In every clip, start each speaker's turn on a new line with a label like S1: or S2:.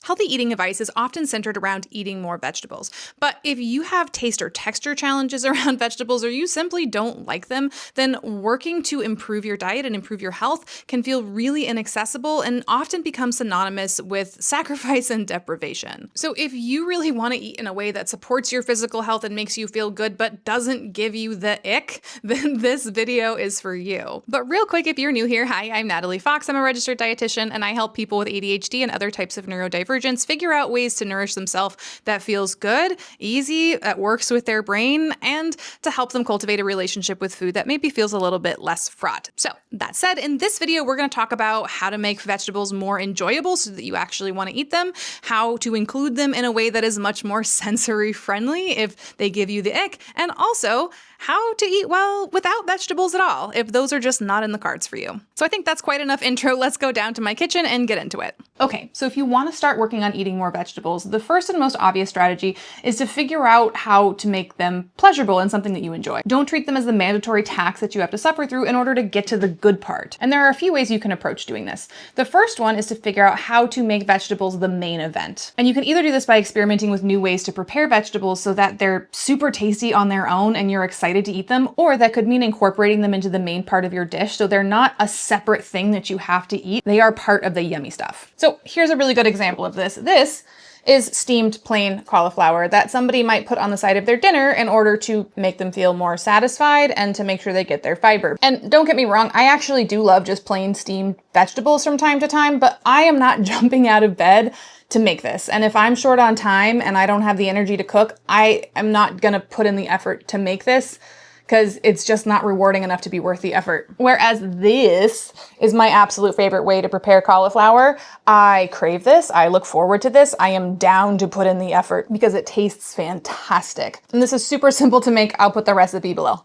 S1: Healthy eating advice is often centered around eating more vegetables. But if you have taste or texture challenges around vegetables, or you simply don't like them, then working to improve your diet and improve your health can feel really inaccessible and often become synonymous with sacrifice and deprivation. So if you really want to eat in a way that supports your physical health and makes you feel good but doesn't give you the ick, then this video is for you. But real quick, if you're new here, hi, I'm Natalie Fox. I'm a registered dietitian and I help people with ADHD and other types of neurodivergence figure out ways to nourish themselves that feels good, easy, that works with their brain, and to help them cultivate a relationship with food that maybe feels a little bit less fraught. So that said, in this video, we're going to talk about how to make vegetables more enjoyable so that you actually want to eat them, how to include them in a way that is much more sensory friendly if they give you the ick, and also how to eat well without vegetables at all if those are just not in the cards for you. So I think that's quite enough intro. Let's go down to my kitchen and get into it. Okay, so if you want to start working on eating more vegetables, the first and most obvious strategy is to figure out how to make them pleasurable and something that you enjoy. Don't treat them as the mandatory tax that you have to suffer through in order to get to the good part. And there are a few ways you can approach doing this. The first one is to figure out how to make vegetables the main event. And you can either do this by experimenting with new ways to prepare vegetables so that they're super tasty on their own and you're excited to eat them, or that could mean incorporating them into the main part of your dish so they're not a separate thing that you have to eat. They are part of the yummy stuff. So here's a really good example of this. This is steamed plain cauliflower that somebody might put on the side of their dinner in order to make them feel more satisfied and to make sure they get their fiber. And don't get me wrong, I actually do love just plain steamed vegetables from time to time, but I am not jumping out of bed to make this. And if I'm short on time and I don't have the energy to cook, I am not gonna put in the effort to make this because it's just not rewarding enough to be worth the effort. Whereas this is my absolute favorite way to prepare cauliflower. I crave this, I look forward to this, I am down to put in the effort because it tastes fantastic. And this is super simple to make. I'll put the recipe below.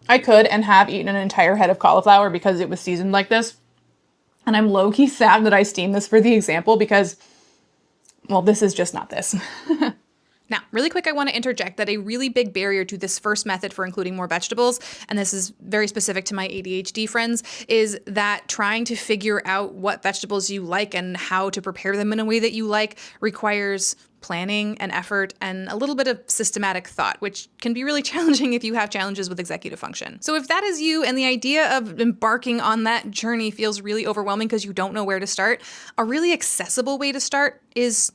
S1: I could and have eaten an entire head of cauliflower because it was seasoned like this. And I'm low-key sad that I steamed this for the example because, well, this is just not this. Now, really quick, I want to interject that a really big barrier to this first method for including more vegetables, and this is very specific to my ADHD friends, is that trying to figure out what vegetables you like and how to prepare them in a way that you like requires planning and effort and a little bit of systematic thought, which can be really challenging if you have challenges with executive function. So if that is you and the idea of embarking on that journey feels really overwhelming because you don't know where to start, a really accessible way to start is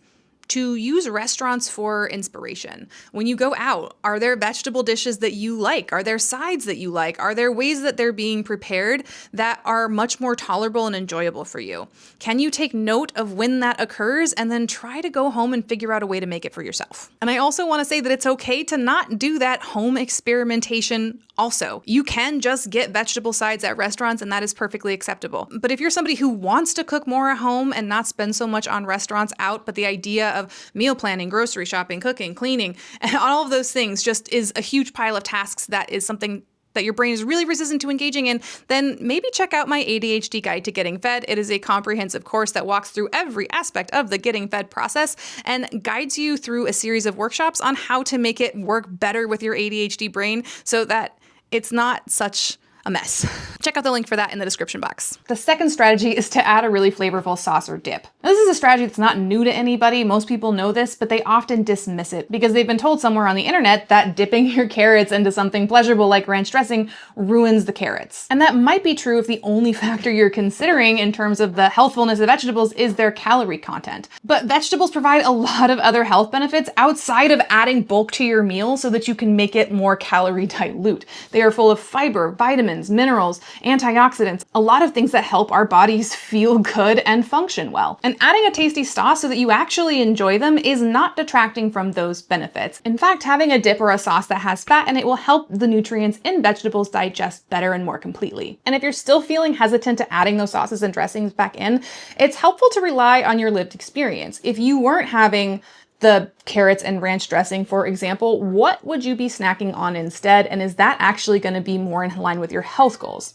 S1: to use restaurants for inspiration. When you go out, are there vegetable dishes that you like? Are there sides that you like? Are there ways that they're being prepared that are much more tolerable and enjoyable for you? Can you take note of when that occurs and then try to go home and figure out a way to make it for yourself? And I also want to say that it's okay to not do that home experimentation also. You can just get vegetable sides at restaurants and that is perfectly acceptable. But if you're somebody who wants to cook more at home and not spend so much on restaurants out, but the idea of meal planning, grocery shopping, cooking, cleaning, and all of those things just is a huge pile of tasks that is something that your brain is really resistant to engaging in, then maybe check out my ADHD Guide to Getting Fed. It is a comprehensive course that walks through every aspect of the getting fed process and guides you through a series of workshops on how to make it work better with your ADHD brain so that it's not such a mess. Check out the link for that in the description box. The second strategy is to add a really flavorful sauce or dip. Now, this is a strategy that's not new to anybody. Most people know this, but they often dismiss it because they've been told somewhere on the internet that dipping your carrots into something pleasurable like ranch dressing ruins the carrots. And that might be true if the only factor you're considering in terms of the healthfulness of vegetables is their calorie content. But vegetables provide a lot of other health benefits outside of adding bulk to your meal so that you can make it more calorie dilute. They are full of fiber, vitamins, minerals, antioxidants, a lot of things that help our bodies feel good and function well. And adding a tasty sauce so that you actually enjoy them is not detracting from those benefits. In fact, having a dip or a sauce that has fat in it will help the nutrients in vegetables digest better and more completely. And if you're still feeling hesitant to adding those sauces and dressings back in, it's helpful to rely on your lived experience. If you weren't having the carrots and ranch dressing, for example, what would you be snacking on instead? And is that actually going to be more in line with your health goals?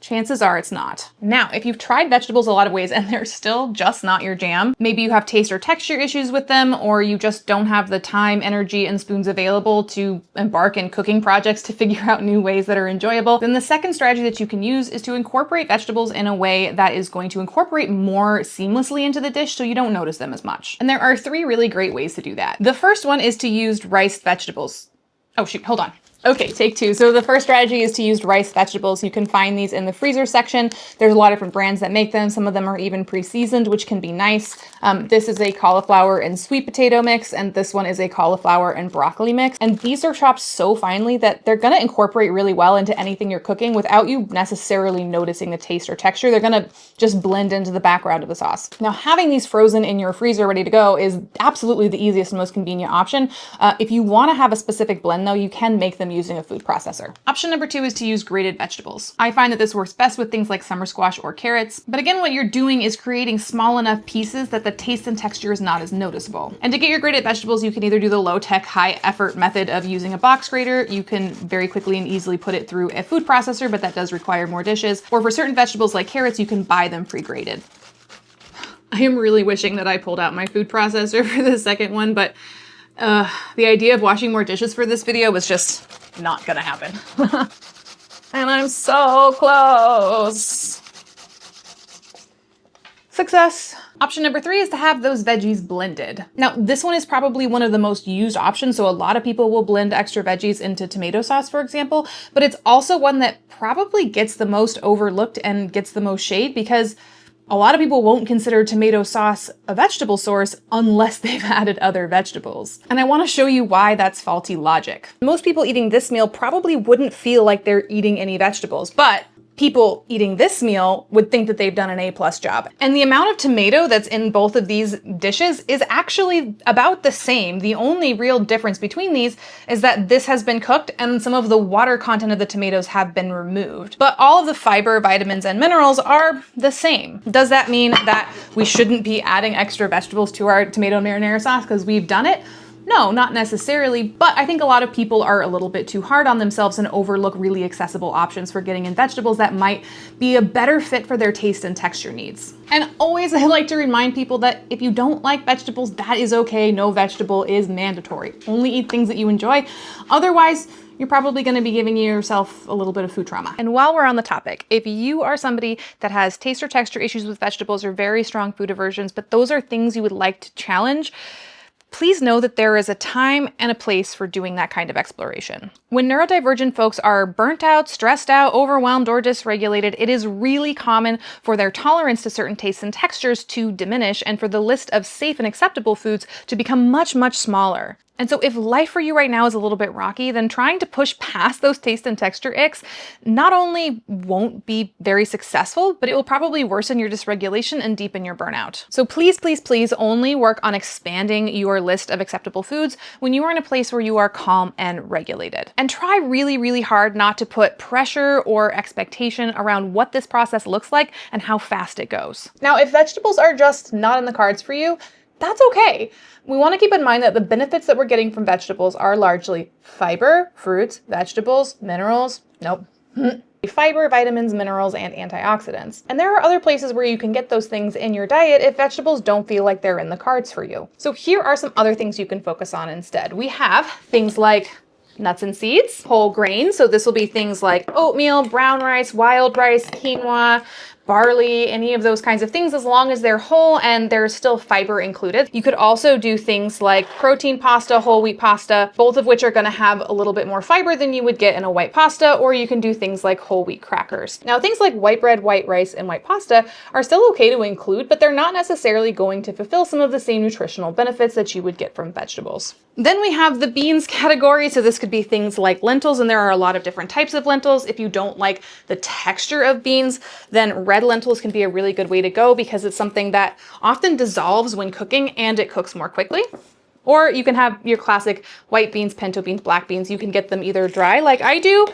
S1: chances are it's not. Now, if you've tried vegetables a lot of ways and they're still just not your jam, maybe you have taste or texture issues with them, or you just don't have the time, energy, and spoons available to embark in cooking projects to figure out new ways that are enjoyable, then the second strategy that you can use is to incorporate vegetables in a way that is going to incorporate more seamlessly into the dish so you don't notice them as much. And there are 3 really great ways to do that. The first one is to use riced vegetables. Oh shoot, hold on. Okay, take 2. So the first strategy is to use riced vegetables. You can find these in the freezer section. There's a lot of different brands that make them. Some of them are even pre-seasoned, which can be nice. This is a cauliflower and sweet potato mix, and this one is a cauliflower and broccoli mix. And these are chopped so finely that they're gonna incorporate really well into anything you're cooking without you necessarily noticing the taste or texture. They're gonna just blend into the background of the sauce. Now, having these frozen in your freezer ready to go is absolutely the easiest and most convenient option. If you wanna have a specific blend though, you can make them using a food processor. Option number 2 is to use grated vegetables. I find that this works best with things like summer squash or carrots. But again, what you're doing is creating small enough pieces that the taste and texture is not as noticeable. And to get your grated vegetables, you can either do the low-tech, high-effort method of using a box grater. You can very quickly and easily put it through a food processor, but that does require more dishes. Or for certain vegetables like carrots, you can buy them pre-grated. I am really wishing that I pulled out my food processor for the second one, but the idea of washing more dishes for this video was just not gonna happen. And I'm so close. Success. Option number 3 is to have those veggies blended. Now, this one is probably one of the most used options, so a lot of people will blend extra veggies into tomato sauce, for example, but it's also one that probably gets the most overlooked and gets the most shade because a lot of people won't consider tomato sauce a vegetable source unless they've added other vegetables. And I want to show you why that's faulty logic. Most people eating this meal probably wouldn't feel like they're eating any vegetables, but people eating this meal would think that they've done an A+ job. And the amount of tomato that's in both of these dishes is actually about the same. The only real difference between these is that this has been cooked and some of the water content of the tomatoes have been removed. But all of the fiber, vitamins, and minerals are the same. Does that mean that we shouldn't be adding extra vegetables to our tomato marinara sauce because we've done it? No, not necessarily, but I think a lot of people are a little bit too hard on themselves and overlook really accessible options for getting in vegetables that might be a better fit for their taste and texture needs. And always I like to remind people that if you don't like vegetables, that is okay. No vegetable is mandatory. Only eat things that you enjoy. Otherwise, you're probably going to be giving yourself a little bit of food trauma. And while we're on the topic, if you are somebody that has taste or texture issues with vegetables or very strong food aversions, but those are things you would like to challenge, please know that there is a time and a place for doing that kind of exploration. When neurodivergent folks are burnt out, stressed out, overwhelmed, or dysregulated, it is really common for their tolerance to certain tastes and textures to diminish and for the list of safe and acceptable foods to become much, much smaller. And so if life for you right now is a little bit rocky, then trying to push past those taste and texture icks not only won't be very successful, but it will probably worsen your dysregulation and deepen your burnout. So please, please, please only work on expanding your list of acceptable foods when you are in a place where you are calm and regulated. And try really, really hard not to put pressure or expectation around what this process looks like and how fast it goes. Now, if vegetables are just not in the cards for you, that's okay. We want to keep in mind that the benefits that we're getting from vegetables are largely fiber, fruits, vegetables, minerals, fiber, vitamins, minerals, and antioxidants. And there are other places where you can get those things in your diet if vegetables don't feel like they're in the cards for you. So here are some other things you can focus on instead. We have things like nuts and seeds, whole grains. So this will be things like oatmeal, brown rice, wild rice, quinoa, barley, any of those kinds of things, as long as they're whole and there's still fiber included. You could also do things like protein pasta, whole wheat pasta, both of which are going to have a little bit more fiber than you would get in a white pasta, or you can do things like whole wheat crackers. Now, things like white bread, white rice, and white pasta are still okay to include, but they're not necessarily going to fulfill some of the same nutritional benefits that you would get from vegetables. Then we have the beans category. So this could be things like lentils, and there are a lot of different types of lentils. If you don't like the texture of beans, then red lentils can be a really good way to go because it's something that often dissolves when cooking and it cooks more quickly. Or you can have your classic white beans, pinto beans, black beans. You can get them either dry like I do,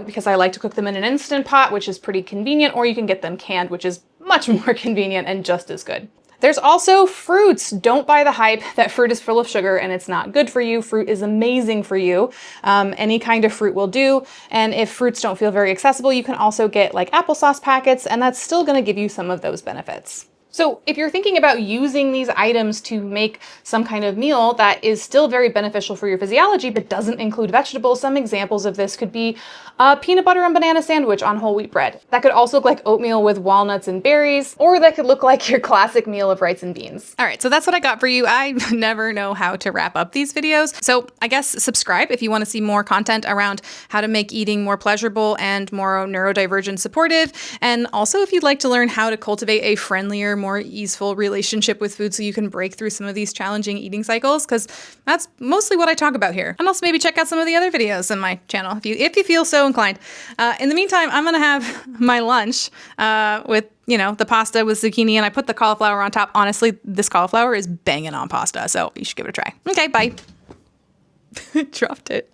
S1: because I like to cook them in an Instant Pot, which is pretty convenient, or you can get them canned, which is much more convenient and just as good. There's also fruits. Don't buy the hype that fruit is full of sugar and it's not good for you. Fruit is amazing for you. Any kind of fruit will do. And if fruits don't feel very accessible, you can also get like applesauce packets, and that's still going to give you some of those benefits. So if you're thinking about using these items to make some kind of meal that is still very beneficial for your physiology but doesn't include vegetables, some examples of this could be a peanut butter and banana sandwich on whole wheat bread. That could also look like oatmeal with walnuts and berries, or that could look like your classic meal of rice and beans. All right, so that's what I got for you. I never know how to wrap up these videos. So I guess subscribe if you want to see more content around how to make eating more pleasurable and more neurodivergent supportive. And also if you'd like to learn how to cultivate a friendlier, more easeful relationship with food so you can break through some of these challenging eating cycles, because that's mostly what I talk about here. And also maybe check out some of the other videos on my channel if you feel so inclined. In the meantime, I'm gonna have my lunch with the pasta with zucchini, and I put the cauliflower on top. Honestly, this cauliflower is banging on pasta, so you should give it a try. Okay, bye. Dropped it.